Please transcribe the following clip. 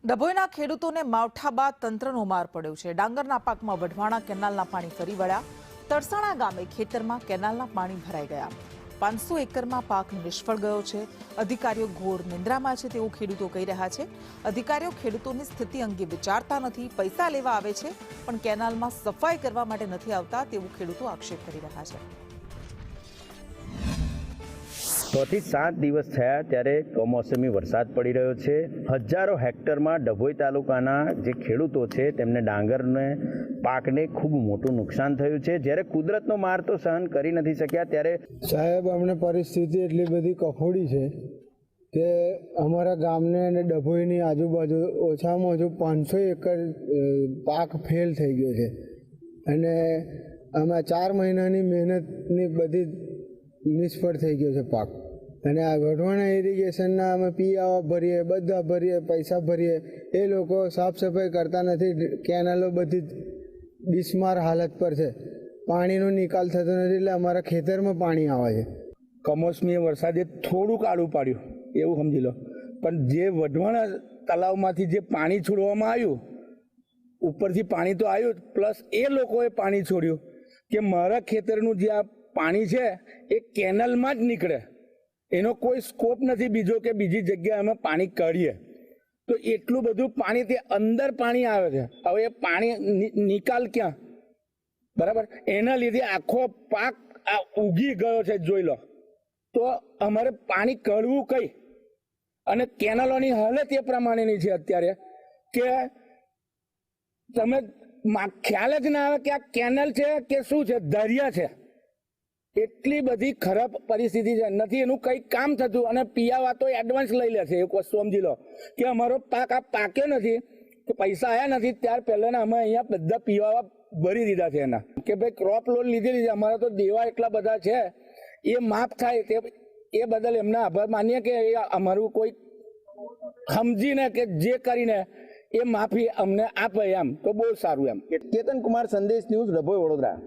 ડભોઈના ખેડૂતોને માવઠા બાદ તંત્રનો માર પડ્યો છે। ડાંગરના પાકમાં વઢવાણા કેનાલના પાણી ફરી વળ્યા। તરસાણા ગામે ખેતરમાં કેનાલના પાણી ભરાઈ ગયા। 500 એકરમાં પાક નિષ્ફળ ગયો છે। અધિકારીઓ ઘોર નિંદ્રામાં છે તેવું ખેડૂતો કહી રહ્યા છે। અધિકારીઓ ખેડૂતોની સ્થિતિ અંગે વિચારતા નથી, પૈસા લેવા આવે છે પણ કેનાલમાં સફાઈ કરવા માટે નથી આવતા તેવું ખેડૂતો આક્ષેપ કરી રહ્યા છે। 6 થી 7 દિવસ થયા ત્યારે કમોસમી વરસાદ પડી રહ્યો છે। હજારો હેક્ટરમાં ડભોઈ તાલુકાના જે ખેડૂતો છે તેમને ડાંગરને પાકને ખૂબ મોટું નુકસાન થયું છે। જ્યારે કુદરતનો માર તો સહન કરી નથી શક્યા ત્યારે સાહેબ અમને પરિસ્થિતિ એટલી બધી કફોડી છે કે અમારા ગામને અને ડભોઈની આજુબાજુ ઓછામાં ઓછું 500 એકર પાક ફેલ થઈ ગયો છે અને આમાં 4 મહિનાની મહેનતની બધી નિષ્ફળ થઈ ગયો છે પાક। અને આ વઢવાણા ઇરિગેશનના અમે પીઆવા ભરીએ, બધા ભરીએ, પૈસા ભરીએ, એ લોકો સાફ સફાઈ કરતા નથી। કેનાલો બધી બિસ્માર હાલત પર છે, પાણીનો નિકાલ થતો નથી એટલે અમારા ખેતરમાં પાણી આવે છે। કમોસમી વરસાદે થોડુંક આડું પાડ્યું એવું સમજી લો, પણ જે વઢવાણા તળાવમાંથી જે પાણી છોડવામાં આવ્યું, ઉપરથી પાણી તો આવ્યું પ્લસ એ લોકોએ પાણી છોડ્યું કે મારા ખેતરનું જે આ પાણી છે એ કેનલમાં જ નીકળે, એનો કોઈ સ્કોપ નથી બીજો કે બીજી જગ્યાએ અમે પાણી કાઢીએ। તો એટલું બધું પાણી તે અંદર પાણી આવે છે। હવે એ પાણી નિકાલ ક્યાં? બરાબર, એના લીધે આખો પાક આ ઉગી ગયો છે જોઈ લો। તો અમારે પાણી કાઢવું કઈ? અને કેનલોની હાલત એ પ્રમાણેની છે અત્યારે કે તમે ખ્યાલ જ ના આવે કે આ કેનલ છે કે શું છે, દરિયા છે। એટલી બધી ખરાબ પરિસ્થિતિ છે, નથી એનું કંઈ કામ થતું। અને પીઆવા તો એડવાન્સ લઈ લે છે। એક વસ્તુ સમજી લો કે અમારો પાક આ પાક્યો નથી કે પૈસા આવ્યા નથી ત્યાર પહેલાના અમે અહીંયા બધા પીવાવા ભરી દીધા છે એના કે ભાઈ ક્રોપ લોન લીધેલી છે, અમારા તો દેવા એટલા બધા છે એ માફ થાય તે એ બદલ એમના આભાર માનીએ કે અમારું કોઈ સમજીને કે જે કરીને એ માફી અમને આપે એમ તો બહુ સારું એમ। કેતન કુમાર, સંદેશ ન્યૂઝ, ડભોઈ, વડોદરા।